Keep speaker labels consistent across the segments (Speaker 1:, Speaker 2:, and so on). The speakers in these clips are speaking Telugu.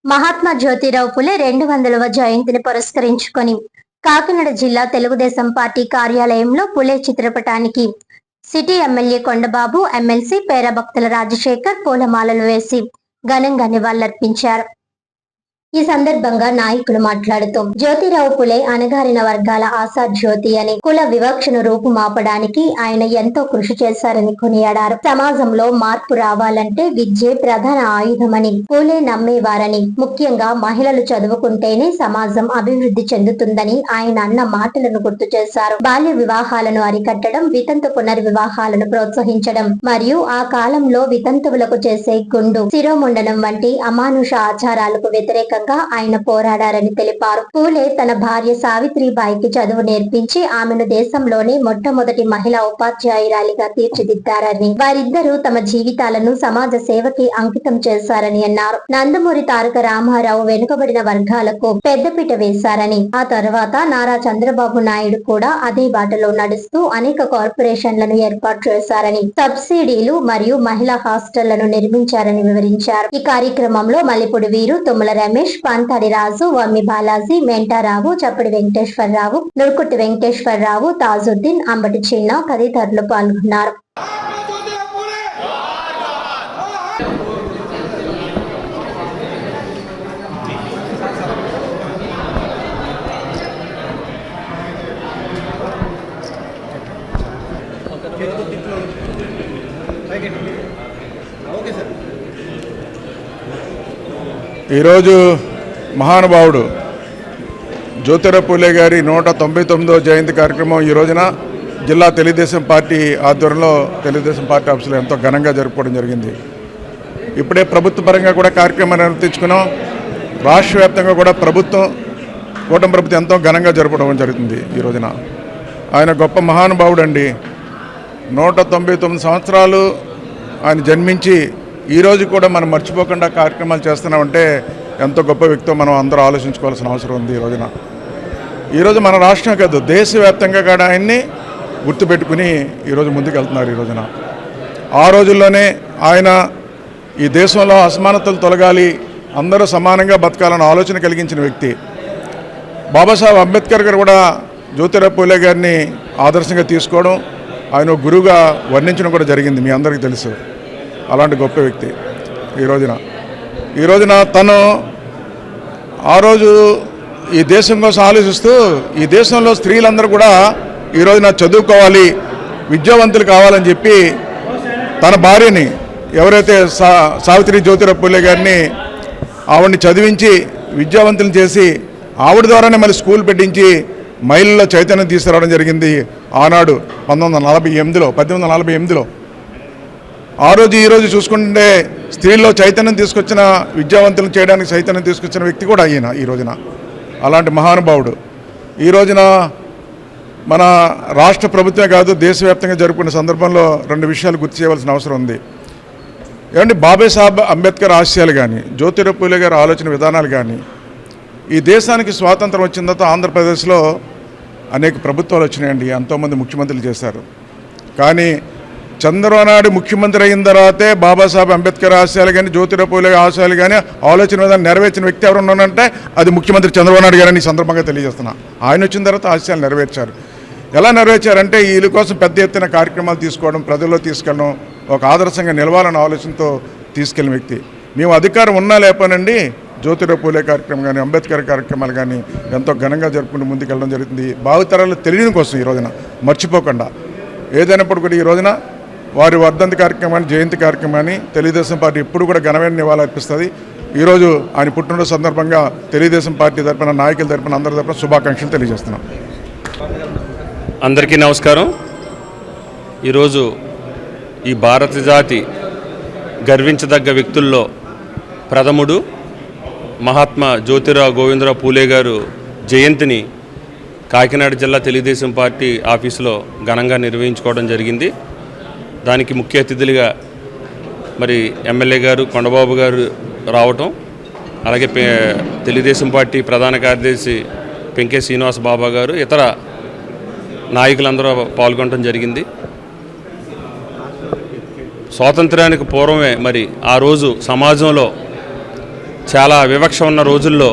Speaker 1: మహాత్మా జ్యోతిరావు పులే 200వ జయంతిని పురస్కరించుకొని కాకినాడ జిల్లా తెలుగుదేశం పార్టీ కార్యాలయంలో పులే చిత్రపటానికి city MLA Kondababu, MLC Perabhaktula Rajasekhar పూలమాలలు వేసి ఘనంగా నివాళులర్పించారు. ఈ సందర్భంగా నాయకులు మాట్లాడుతూ జ్యోతిరావు పులే అణగారిన వర్గాల ఆశా జ్యోతి అని, కుల వివక్షను రూపుమాపడానికి ఆయన ఎంతో కృషి చేశారని కొనియాడారు. సమాజంలో మార్పు రావాలంటే విద్యే ప్రధాన ఆయుధమని పులే నమ్మేవారని, ముఖ్యంగా మహిళలు చదువుకుంటేనే సమాజం అభివృద్ధి చెందుతుందని ఆయన అన్న మాటలను గుర్తు చేశారు. బాల్య వివాహాలను అరికట్టడం, వితంతు పునర్వివాహాలను ప్రోత్సహించడం మరియు ఆ కాలంలో వితంతువులకు చేసే గుండు, శిరోముండనం వంటి అమానుష ఆచారాలకు వ్యతిరేకంగా ఆయన పోరాడారని తెలిపారు. పూలే తన భార్య సావిత్రిబాయికి చదువు నేర్పించి ఆమెను దేశంలోనే మొట్టమొదటి మహిళా ఉపాధ్యాయురాలిగా తీర్చిదిద్దారని, వారిద్దరూ తమ జీవితాలను సమాజ సేవకి అంకితం చేశారని అన్నారు. నందమూరి తారక రామారావు వెనుకబడిన వర్గాలకు పెద్దపీట వేశారని, ఆ తర్వాత నారా చంద్రబాబు నాయుడు కూడా అదే బాటలో నడుస్తూ అనేక కార్పొరేషన్లను ఏర్పాటు చేశారని, సబ్సిడీలు మరియు మహిళా హాస్టళ్లను నిర్మించారని వివరించారు. ఈ కార్యక్రమంలో మల్లిపూడి వీరు, తుమ్మల రమేష్, పంతాడి రాజు, వమ్మి బాలాజీ, మెంటారావు, చప్పడి వెంకటేశ్వరరావు, నురుకుట్టి వెంకటేశ్వరరావు, తాజుద్దీన్, అంబటి చిన్న తదితరులు పాల్గొన్నారు.
Speaker 2: ఈరోజు మహానుభావుడు జ్యోతిరావు పూలే గారి 199వ జయంతి కార్యక్రమం ఈ రోజున జిల్లా తెలుగుదేశం పార్టీ ఆధ్వర్యంలో తెలుగుదేశం పార్టీ ఆఫీసులో ఎంతో ఘనంగా జరుపుకోవడం జరిగింది. ఇప్పుడే ప్రభుత్వ పరంగా కూడా కార్యక్రమాన్ని నిర్వహించుకున్నాం. రాష్ట్ర వ్యాప్తంగా కూడా కూటమి ప్రభుత్వం ఎంతో ఘనంగా జరుపుకోవడం జరుగుతుంది. ఈ రోజున ఆయన గొప్ప మహానుభావుడు అండి. 199 సంవత్సరాలు ఆయన జన్మించి ఈరోజు కూడా మనం మర్చిపోకుండా కార్యక్రమాలు చేస్తున్నామంటే ఎంతో గొప్ప వ్యక్తితో మనం అందరూ ఆలోచించుకోవాల్సిన అవసరం ఉంది. ఈరోజు మన రాష్ట్రం కాదు, దేశవ్యాప్తంగా కూడా ఆయన్ని గుర్తుపెట్టుకుని ఈరోజు ముందుకు వెళ్తున్నారు. ఈ రోజున ఆ రోజుల్లోనే ఆయన ఈ దేశంలో అసమానతలు తొలగాలి, అందరూ సమానంగా బతకాలన్న ఆలోచన కలిగించిన వ్యక్తి. బాబాసాహెబ్ అంబేద్కర్ గారు కూడా జ్యోతిరావు పూలే గారిని ఆదర్శంగా తీసుకోవడం, ఆయన గురువుగా వర్ణించడం కూడా జరిగింది, మీ అందరికీ తెలుసు. అలాంటి గొప్ప వ్యక్తి. ఈ రోజున తను ఆ రోజు ఈ దేశం కోసం ఆలోచిస్తూ ఈ దేశంలో స్త్రీలందరూ కూడా ఈ రోజున చదువుకోవాలి, విద్యావంతులు కావాలని చెప్పి తన భార్యని, ఎవరైతే సావిత్రి జ్యోతిరావు పూలే గారిని, ఆవిడ్ని చదివించి విద్యావంతులు చేసి ఆవిడ ద్వారానే మళ్ళీ స్కూల్ పెట్టించి మహిళల్లో చైతన్యం తీసుకురావడం జరిగింది ఆనాడు 1848లో. ఆ రోజు ఈరోజు చూసుకుంటే స్త్రీల్లో చైతన్యం తీసుకొచ్చిన, విద్యావంతులను చేయడానికి చైతన్యం తీసుకొచ్చిన వ్యక్తి కూడా అయిన ఈ రోజున. అలాంటి మహానుభావుడు ఈ రోజున మన రాష్ట్ర ప్రభుత్వమే కాదు, దేశవ్యాప్తంగా జరుపుకునే సందర్భంలో 2 విషయాలు గుర్తు చేయవలసిన అవసరం ఉంది. ఏమంటే బాబాసాహెబ్ అంబేద్కర్ ఆశయాలు కానీ, జ్యోతిరావు పూలే గారి ఆలోచన విధానాలు కానీ, ఈ దేశానికి స్వాతంత్రం వచ్చిన తర్వాత ఆంధ్రప్రదేశ్లో అనేక ప్రభుత్వాలు వచ్చినాయండి, ఎంతోమంది ముఖ్యమంత్రులు చేశారు. కానీ చంద్రబాబు నాయుడు ముఖ్యమంత్రి అయిన తర్వాతే బాబాసాహెబ్ అంబేద్కర్ ఆశయాలు కానీ, జ్యోతిరావు పూలే ఆశయాలు కానీ, ఆలోచన విధానం నెరవేర్చిన వ్యక్తి ఎవరు ఉన్నారంటే అది ముఖ్యమంత్రి చంద్రబాబు నాయుడు గారని ఈ సందర్భంగా తెలియజేస్తున్నా. ఆయన వచ్చిన తర్వాత ఆశయాలు నెరవేర్చారు. ఎలా నెరవేర్చారంటే వీళ్ళ కోసం పెద్ద ఎత్తున కార్యక్రమాలు తీసుకోవడం, ప్రజల్లో తీసుకెళ్ళడం, ఒక ఆదర్శంగా నిలవాలన్న ఆలోచనతో తీసుకెళ్ళిన వ్యక్తి. మేము అధికారం ఉన్నా లేకపోనండి జ్యోతిరావు పూలే కార్యక్రమం కానీ, అంబేద్కర్ కార్యక్రమాలు కానీ ఎంతో ఘనంగా జరుపుకుంటూ ముందుకెళ్ళడం జరుగుతుంది. భావితరాలు తెలియడం కోసం ఈ రోజున మర్చిపోకుండా ఏదైనప్పుడు కూడా ఈ రోజున వారి వర్ధంతి కార్యక్రమాన్ని, జయంతి కార్యక్రమాన్ని తెలుగుదేశం పార్టీ ఎప్పుడు కూడా ఘనమైన నివాళులు అర్పిస్తుంది. ఈరోజు ఆయన పుట్టినరోజు సందర్భంగా తెలుగుదేశం పార్టీ తరపున, నాయకుల తరపున, అందరి తరపున శుభాకాంక్షలు తెలియజేస్తున్నాం.
Speaker 3: అందరికీ నమస్కారం. ఈరోజు ఈ భారత జాతి గర్వించదగ్గ వ్యక్తుల్లో ప్రథముడు మహాత్మా జ్యోతిరావు గోవిందరావు పూలే గారు జయంతిని కాకినాడ జిల్లా తెలుగుదేశం పార్టీ ఆఫీసులో ఘనంగా నిర్వహించుకోవడం జరిగింది. దానికి ముఖ్య అతిథులుగా మరి ఎమ్మెల్యే గారు కొండబాబు గారు రావటం, అలాగే తెలుగుదేశం పార్టీ ప్రధాన కార్యదర్శి పెంకే శ్రీనివాస బాబా గారు, ఇతర నాయకులందరూ పాల్గొనడం జరిగింది. స్వాతంత్రానికి పూర్వమే మరి ఆ రోజు సమాజంలో చాలా వివక్ష ఉన్న రోజుల్లో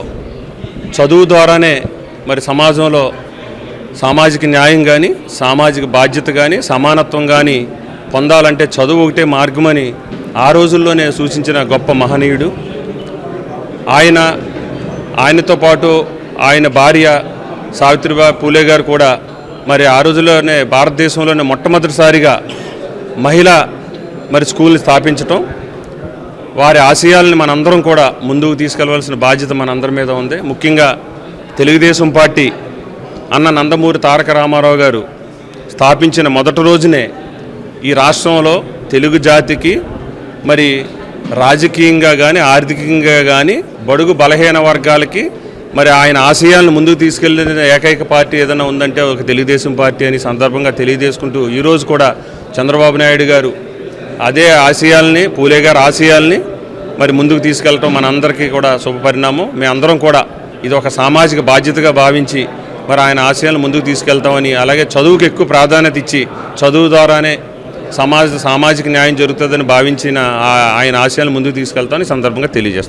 Speaker 3: చదువు ద్వారానే మరి సమాజంలో సామాజిక న్యాయం కానీ, సామాజిక బాధ్యత కానీ, సమానత్వం కానీ పొందాలంటే చదువు ఒకటే మార్గమని ఆ రోజుల్లోనే సూచించిన గొప్ప మహనీయుడు. ఆయనతో పాటు ఆయన భార్య సావిత్రిబాయి పూలే గారు కూడా మరి ఆ రోజుల్లోనే భారతదేశంలోనే మొట్టమొదటిసారిగా మహిళ మరి స్కూల్ని స్థాపించటం, వారి ఆశయాలను మనందరం కూడా ముందుకు తీసుకెళ్లవలసిన బాధ్యత మనందరి మీద ఉంది. ముఖ్యంగా తెలుగుదేశం పార్టీ అన్న నందమూరి తారక రామారావు గారు స్థాపించిన మొదటి రోజునే ఈ రాష్ట్రంలో తెలుగు జాతికి మరి రాజకీయంగా కానీ, ఆర్థికంగా కానీ బడుగు బలహీన వర్గాలకి మరి ఆయన ఆశయాలను ముందుకు తీసుకెళ్లిన ఏకైక పార్టీ ఏదైనా ఉందంటే ఒక తెలుగుదేశం పార్టీ అని సందర్భంగా తెలియజేసుకుంటూ, ఈరోజు కూడా చంద్రబాబు నాయుడు గారు అదే ఆశయాల్ని, పూలే గారి ఆశయాల్ని మరి ముందుకు తీసుకెళ్ళటం మనందరికీ కూడా శుభపరిణామం. మేమందరం కూడా ఇది ఒక సామాజిక బాధ్యతగా భావించి మరి ఆయన ఆశయాలను ముందుకు తీసుకెళ్తామని, అలాగే చదువుకు ఎక్కువ ప్రాధాన్యత ఇచ్చి చదువు ద్వారానే సామాజిక న్యాయం జరుగుతుందని భావించిన ఆయన ఆశయాలను ముందుకు తీసుకెళ్తామని సందర్భంగా తెలియజేస్తాం.